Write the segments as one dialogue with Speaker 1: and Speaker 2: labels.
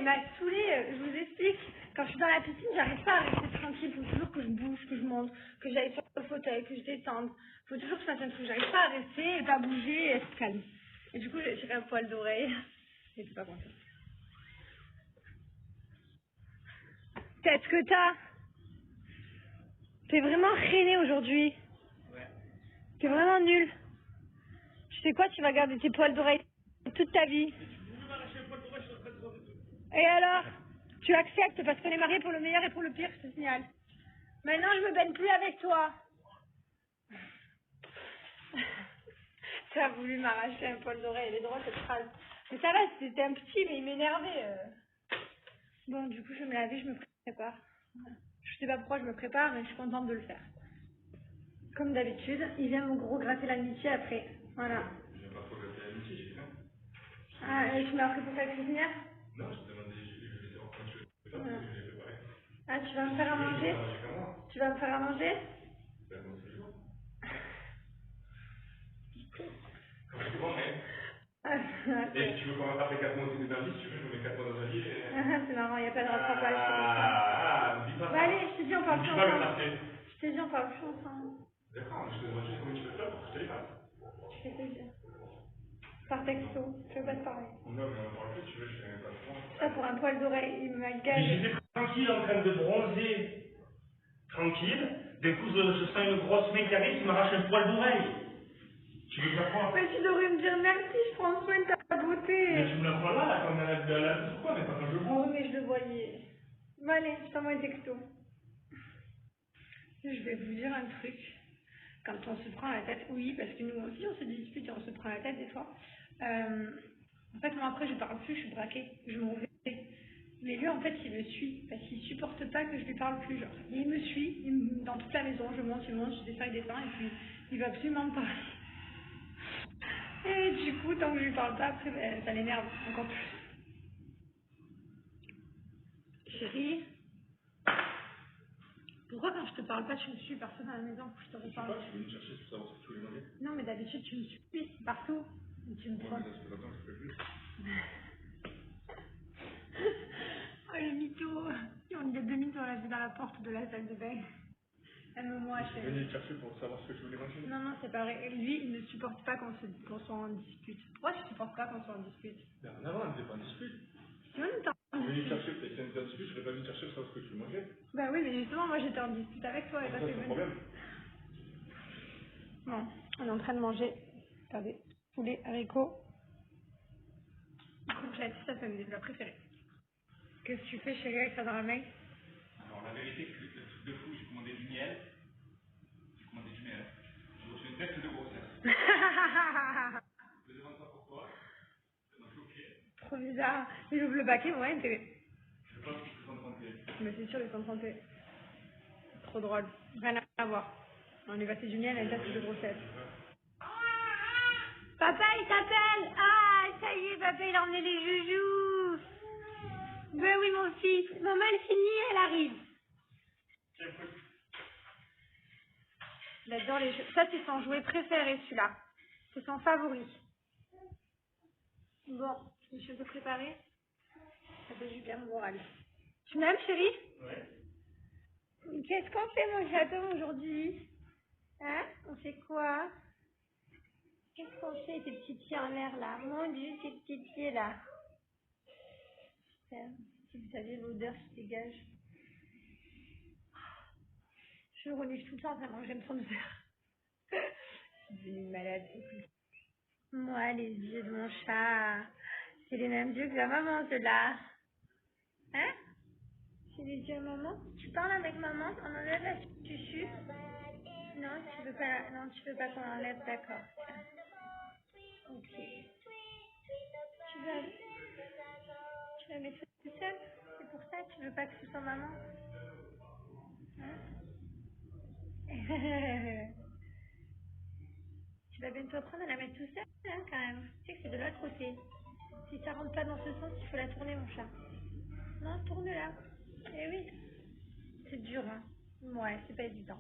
Speaker 1: il m'a saoulée, je vous explique. Quand je suis dans la piscine, j'arrive pas à rester tranquille. Il faut toujours que je bouge, que je monte, que j'aille sur le fauteuil, que je descende. Il faut toujours que je fasse un truc. J'arrive pas à rester et pas bouger et être calme. Et du coup, j'ai tiré un poil d'oreille. Et c'est pas content. Qu'est-ce que t'as? T'es vraiment rené aujourd'hui.
Speaker 2: Ouais.
Speaker 1: T'es vraiment nul. Tu sais quoi, tu vas garder tes poils d'oreille toute ta vie. Et alors? Tu acceptes parce qu'on est mariés pour le meilleur et pour le pire, je te signale. Maintenant, je me baigne plus avec toi. Tu as voulu m'arracher un poil d'oreille, elle est drôle cette phrase. Mais ça va, c'était un petit, mais il m'énervait. Bon, du coup, je vais me laver, je me prépare. Je sais pas pourquoi je me prépare, mais je suis contente de le faire. Comme d'habitude, il vient me gros gratter l'amitié après. Voilà.
Speaker 2: Je viens pas trop gratter l'amitié, j'ai faim.
Speaker 1: Ah, tu m'as appris pour faire cuisinière?
Speaker 2: Non, je te demandais, je vais en train de faire parce que je l'ai préparé.
Speaker 1: Ah, tu vas me faire à manger? Tu vas me faire à manger?
Speaker 2: Ben, moi, c'est bon. Quand je comprends, mais. Et tu veux qu'on rattrape les 4 mois aussi dans la vie, si tu veux, je me mets 4 mois dans la vie.
Speaker 1: C'est marrant, il n'y a pas de rattrapage, c'est comme ça.
Speaker 2: Dis pas ça.
Speaker 1: Bah allez, je te dis, on parle plus
Speaker 2: Dis pas le
Speaker 1: ensemble.
Speaker 2: quartier.
Speaker 1: Je te dis, on parle plus ensemble.
Speaker 2: D'accord, je te demande juste combien tu peux faire pour que je te les fasse.
Speaker 1: Je vais te dire. Par texto, je veux pas te parler.
Speaker 2: Non, mais on parle plus, tu veux, je fais pas de point.
Speaker 1: Ça pour un poil d'oreille, il m'a
Speaker 2: Mais
Speaker 1: gagné.
Speaker 2: j'étais tranquille en train de bronzer. Tranquille. D'un coup, je sens une grosse main qui arrive qui m'arrache un poil d'oreille. Tu veux que je la prends?
Speaker 1: Mais tu devrais me dire merci, je prends soin de ta beauté.
Speaker 2: Mais tu me la prends là, quand on a la pourquoi, mais pas quand je
Speaker 1: Oh,
Speaker 2: bronze.
Speaker 1: mais je le voyais. Bon, allez, je t'envoie un texto. Je vais vous dire un truc. Quand on se prend la tête, oui, parce que nous aussi on se dispute et on se prend la tête des fois. En fait, moi après je parle plus, je suis braquée, je m'en vais. Mais lui en fait il me suit parce qu'il supporte pas que je lui parle plus. Genre, il me suit dans toute la maison, je monte, je descends, il descend et puis il va absolument me parler. Et du coup, tant que je lui parle pas, après ben, ça l'énerve encore plus. Chérie, pourquoi quand je te parle pas, tu me suis partout dans la maison pour que je te reparle?
Speaker 2: Tu veux me chercher pour savoir ce que tu voulais manger?
Speaker 1: Non, mais d'habitude, tu me suis partout. Et tu me
Speaker 2: Ouais,
Speaker 1: prends.
Speaker 2: mais ça se fait longtemps que je fais plus.
Speaker 1: Oh, le mytho. Il y a 2 minutes, on l'a vu dans la porte de la salle de bain. Aime-moi,
Speaker 2: Je suis
Speaker 1: chérie.
Speaker 2: venu te chercher pour savoir ce que tu voulais manger.
Speaker 1: Non, non, c'est pas vrai. Lui, il ne supporte pas qu'on soit en dispute. Pourquoi tu supportes pas qu'on soit en dispute?
Speaker 2: Mais en avant, on n'était pas en dispute.
Speaker 1: Tu veux nous t'en
Speaker 2: Je suis venu te
Speaker 1: dispute?
Speaker 2: chercher, peut-être une dispute, je serais pas venu te chercher pour savoir ce que tu mangeais.
Speaker 1: Bah oui, mais justement, moi j'étais en dispute avec toi et
Speaker 2: Ça,
Speaker 1: pas
Speaker 2: c'est
Speaker 1: tes
Speaker 2: un
Speaker 1: venus.
Speaker 2: problème.
Speaker 1: Bon, on est en train de manger. Regardez, poulet, haricots. Courgette, ça c'est mes plats préférés. Qu'est-ce que tu fais, chérie, avec ça dans la main?
Speaker 2: Alors, la vérité, c'est que le truc de fou, j'ai commandé du miel. J'ai commandé du miel. J'ai reçu une tête de grossesse. Je demande ça pour toi. Ça m'a choqué.
Speaker 1: Trop bizarre. Il ouvre le paquet, ouais, intérêt.
Speaker 2: Je pense qu'ils se sont trompés.
Speaker 1: Mais c'est sûr, ils sont trompés. Trop drôle. Rien à voir. On est passé du miel à une tête de grossesse. Papa, il t'appelle! Ah, ça y est, papa, il a emmené les joujoux! Ben oui, mon fils. Maman, elle finit, elle arrive. Il adore les jeux. Ça, c'est son jouet préféré, celui-là. C'est son favori. Bon, je suis de préparer. Ça fait du bien au moral. Tu m'aimes, chérie?
Speaker 2: Ouais.
Speaker 1: Qu'est-ce qu'on fait, mon chaton, aujourd'hui? Hein? On fait quoi? Qu'est-ce qu'on fait, ces petits pieds en l'air, là? Mon Dieu, ces petits pieds, là. Putain, si vous saviez l'odeur qui dégage. Je le renifle tout le temps, vraiment, j'aime son odeur. Je suis devenue malade. Moi, les yeux de mon chat, c'est les mêmes yeux que la maman, ceux-là. Hein? C'est les yeux de maman? Tu parles avec maman? On enlève la tuchu? Non, tu veux pas, non, tu veux pas qu'on enlève, d'accord. Ok. Tu vas mettre ça tout seul? C'est pour ça que tu veux pas que ce soit maman? Hein? Tu vas bientôt apprendre à la mettre tout seul, hein, quand même. Tu sais que c'est de l'autre côté. Si ça rentre pas dans ce sens, il faut la tourner, mon chat. Non, tourne-la. Eh oui. C'est dur, hein. Ouais, c'est pas évident.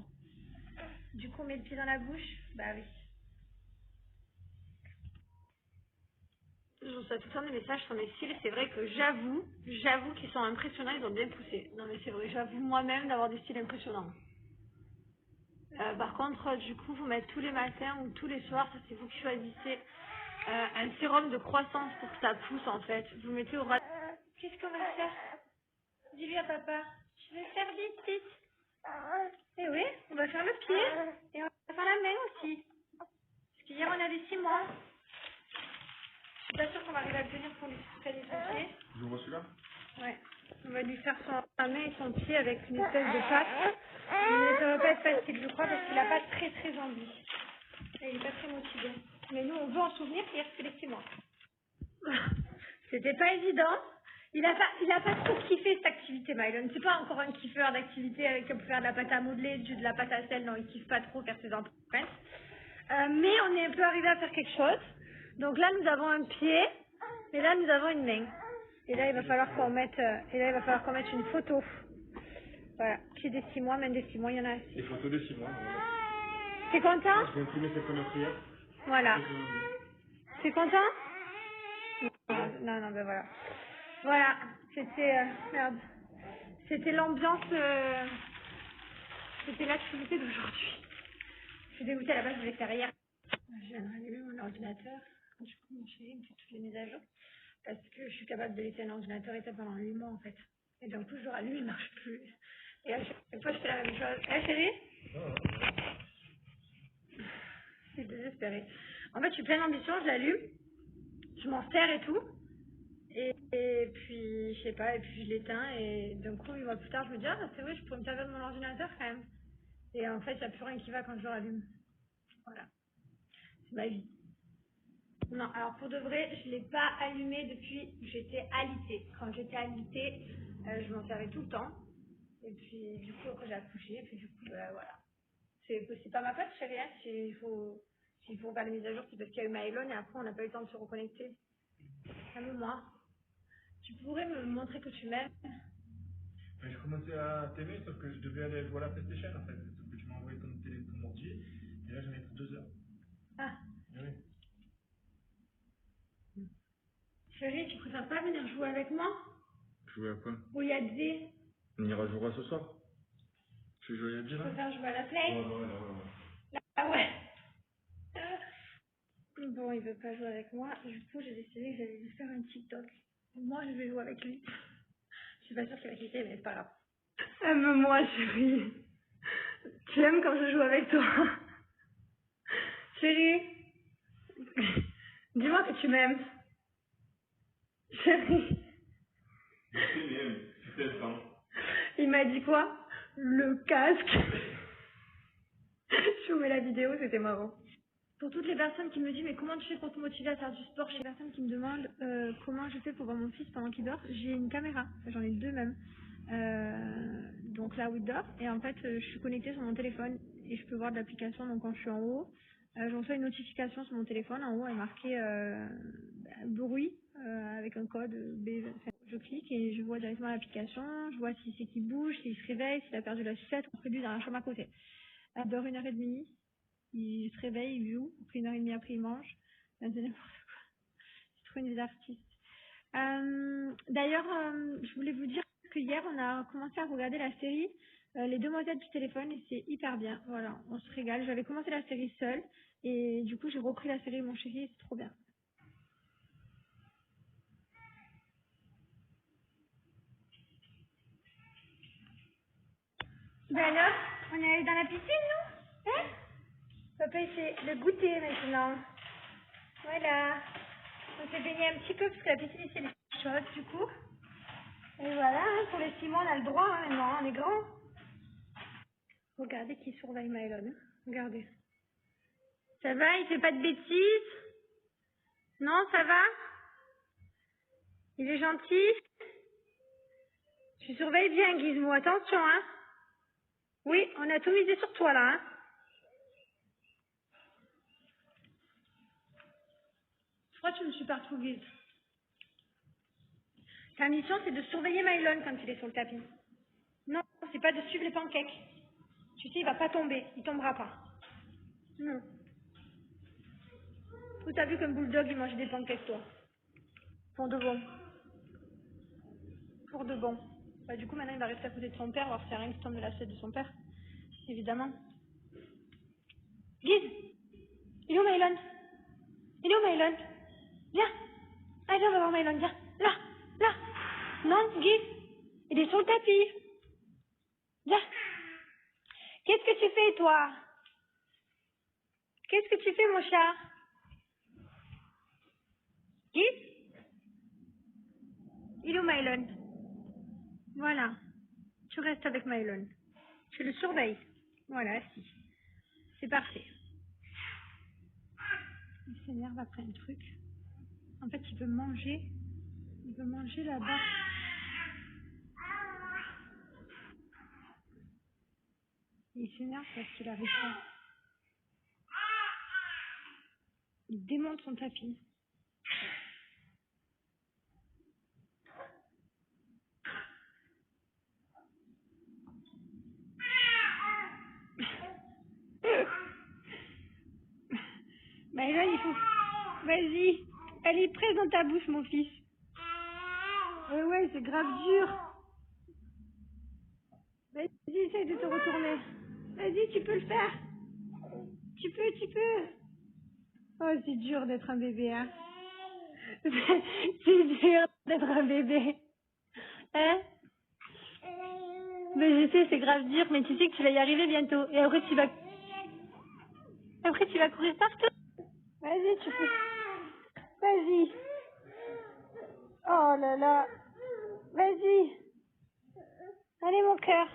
Speaker 1: Du coup, on met le pied dans la bouche? Bah oui. Je reçois tout le temps des messages sur mes cils. C'est vrai que j'avoue qu'ils sont impressionnants. Ils ont bien poussé. Non mais c'est vrai, j'avoue moi-même d'avoir des cils impressionnants. Par contre, du coup, vous mettez tous les matins ou tous les soirs, ça c'est vous qui choisissez, un sérum de croissance pour que ça pousse en fait. Vous mettez au ras. Qu'est-ce qu'on va faire? Dis-lui à papa. Je vais faire vite, vite. Eh oui, on va faire le pied et on va faire la main aussi. Parce qu'hier on avait 6 mois. Je suis pas sûre qu'on va arriver à le tenir pour lui faire son pied.
Speaker 2: J'ouvre celui-là?
Speaker 1: Ouais. On va lui faire sa main et son pied avec une espèce de pâte. Mais ça va pas être facile, je crois, parce qu'il a pas très envie. Et il est pas très motivé. Mais nous, on veut en souvenir hier que les 6 mois. C'était pas évident. Il a pas trop kiffé cette activité, Mylon. C'est pas encore un kiffeur d'activité avec pour faire de la pâte à modeler, de la pâte à sel. Non, il kiffe pas trop faire ses empreintes. Mais on est un peu arrivé à faire quelque chose. Donc là, nous avons un pied. Et là, nous avons une main. Et là, il va falloir qu'on mette, une photo. Voilà. Pied des 6 mois, main des 6 mois, il y en a assez.
Speaker 2: Les photos de 6 mois.
Speaker 1: T'es content?
Speaker 2: Je vais imprimer cette fenêtre hier.
Speaker 1: Voilà. T'es content? Non, ben voilà. Voilà, c'était... merde. C'était l'ambiance... C'était l'activité d'aujourd'hui. Je suis dégoûtée, à la base, je voulais faire hier. Je viens de rallumer mon ordinateur. Du coup, mon chéri me fait toutes les mises à jour. Parce que je suis capable de laisser un ordinateur éteint pendant 8 mois, en fait. Et d'un coup, je le rallume, il ne marche plus. Et à chaque fois, je fais la même chose. Eh, chérie? Je suis désespérée. En fait, je suis pleine d'ambition, je l'allume. Je m'en sers et tout. Et puis, je sais pas, et puis je l'éteins. Et d'un coup, 8 mois plus tard, je me dis, ah, c'est vrai, je pourrais me servir de mon ordinateur quand même. Et en fait, il n'y a plus rien qui va quand je le rallume. Voilà. C'est ma vie. Non, alors pour de vrai, je ne l'ai pas allumé depuis que j'étais alitée. Quand j'étais alitée, je m'en servais tout le temps. Et puis, du coup, après, j'ai accouché. Et puis, du coup, voilà. C'est pas ma faute, chérie. Hein. S'il faut faire les mises à jour, c'est parce qu'il y a eu Maëlon et après, on n'a pas eu le temps de se reconnecter. Calme-moi. Tu pourrais me montrer que tu m'aimes?
Speaker 2: Je commençais à t'aimer, sauf que je devais aller jouer à la PlayStation en fait. Sauf que tu m'as envoyé ton ordi, et là j'en ai pour 2 heures.
Speaker 1: Ah,
Speaker 2: Oui.
Speaker 1: chérie, tu préfères pas venir jouer avec moi?
Speaker 2: Jouer à quoi?
Speaker 1: Ou il y a des...
Speaker 2: On ira jouer à ce soir. Tu veux jouer à
Speaker 1: Tu
Speaker 2: là?
Speaker 1: préfères jouer à la play?
Speaker 2: Ouais.
Speaker 1: Ah ouais. Bon, il veut pas jouer avec moi. Du coup, j'ai décidé que j'allais lui faire un TikTok. Moi, je vais jouer avec lui. Je suis pas sûre qu'il va quitter, mais c'est pas grave. Aime-moi, chérie. Tu aimes quand je joue avec toi? Chérie, dis-moi que tu m'aimes. Chérie. Il m'a dit quoi? Le casque. Je vous mets la vidéo, c'était marrant. Pour toutes les personnes qui me disent mais comment tu fais pour te motiver à faire du sport, chez les personnes qui me demandent comment je fais pour voir mon fils pendant qu'il dort, j'ai une caméra, j'en ai 2 même. Donc là où il dort, et en fait je suis connectée sur mon téléphone et je peux voir de l'application. Donc quand je suis en haut, je reçois une notification sur mon téléphone, en haut elle est marquée bruit avec un code B. Enfin, je clique et je vois directement l'application, je vois si c'est qu'il bouge, s'il se réveille, s'il a perdu la sucette, on fait lui dans la chambre à côté. Elle dort 1h30. Il se réveille, il joue, après 1h30 après il mange. C'est n'importe quoi. C'est trop une vie d'artiste. D'ailleurs, je voulais vous dire que hier on a commencé à regarder la série Les Demoiselles du téléphone et c'est hyper bien. Voilà, on se régale. J'avais commencé la série seule et du coup j'ai repris la série Mon Chéri et c'est trop bien. Ben alors, on est allé dans la piscine nous? Hein? Papa il fait le goûter maintenant. Voilà. On s'est baigné un petit peu parce que la piscine ici elle est chaude du coup. Et voilà, hein, pour les 6 mois on a le droit hein, maintenant, on est grand. Regardez qui surveille Mylon. Hein. Regardez. Ça va, il fait pas de bêtises? Non, ça va? Il est gentil? Tu surveilles bien Gizmo, attention hein. Oui, on a tout misé sur toi là hein. Pourquoi tu me suis partout Giz? Ta mission c'est de surveiller Mylon quand il est sur le tapis. Non, c'est pas de suivre les pancakes. Tu sais, il va pas tomber, il tombera pas. Non. Où t'as vu qu'un bulldog il mange des pancakes toi? Pour de bon. Pour de bon. Bah, du coup, maintenant, il va rester à côté de son père, voir si rien qui tombe de l'assiette de son père. Évidemment. Guide! Il est où Mylon? Il est où Mylon? Viens! Allez, viens, on va voir Mylon, viens! Là! Là! Non, Guide! Il est sur le tapis! Viens! Qu'est-ce que tu fais, toi? Qu'est-ce que tu fais, mon chat? Guide? Il est où Mylon? Voilà. Tu restes avec Mylon. Tu le surveilles. Voilà, si. C'est parfait. Il s'énerve après un truc. En fait, il veut manger. Il veut manger là-bas. Il s'énerve parce qu'il arrive pas. Il démonte son tapis. Mylon, il faut... Vas-y. Elle est prête dans ta bouche, mon fils. Ouais, c'est grave dur. Vas-y, essaye de te retourner. Vas-y, tu peux le faire. Tu peux. Oh, c'est dur d'être un bébé, hein. C'est dur d'être un bébé. Hein? Mais je sais, c'est grave dur, mais tu sais que tu vas y arriver bientôt. Et après, tu vas courir partout. Vas-y, tu peux. Vas-y. Oh là là. Vas-y. Allez, mon cœur.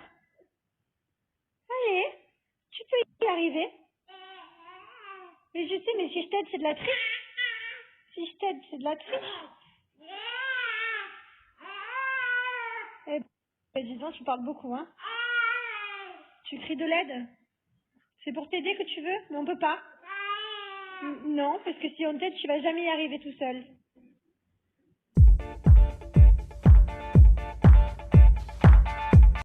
Speaker 1: Allez. Tu peux y arriver. Mais je sais, mais si je t'aide, c'est de la triche. Si je t'aide, c'est de la triche. Eh ben, dis donc, tu parles beaucoup, hein. Tu cries de l'aide. C'est pour t'aider que tu veux, mais on peut pas. Non, parce que si on t'aide, tu vas jamais y arriver tout seul.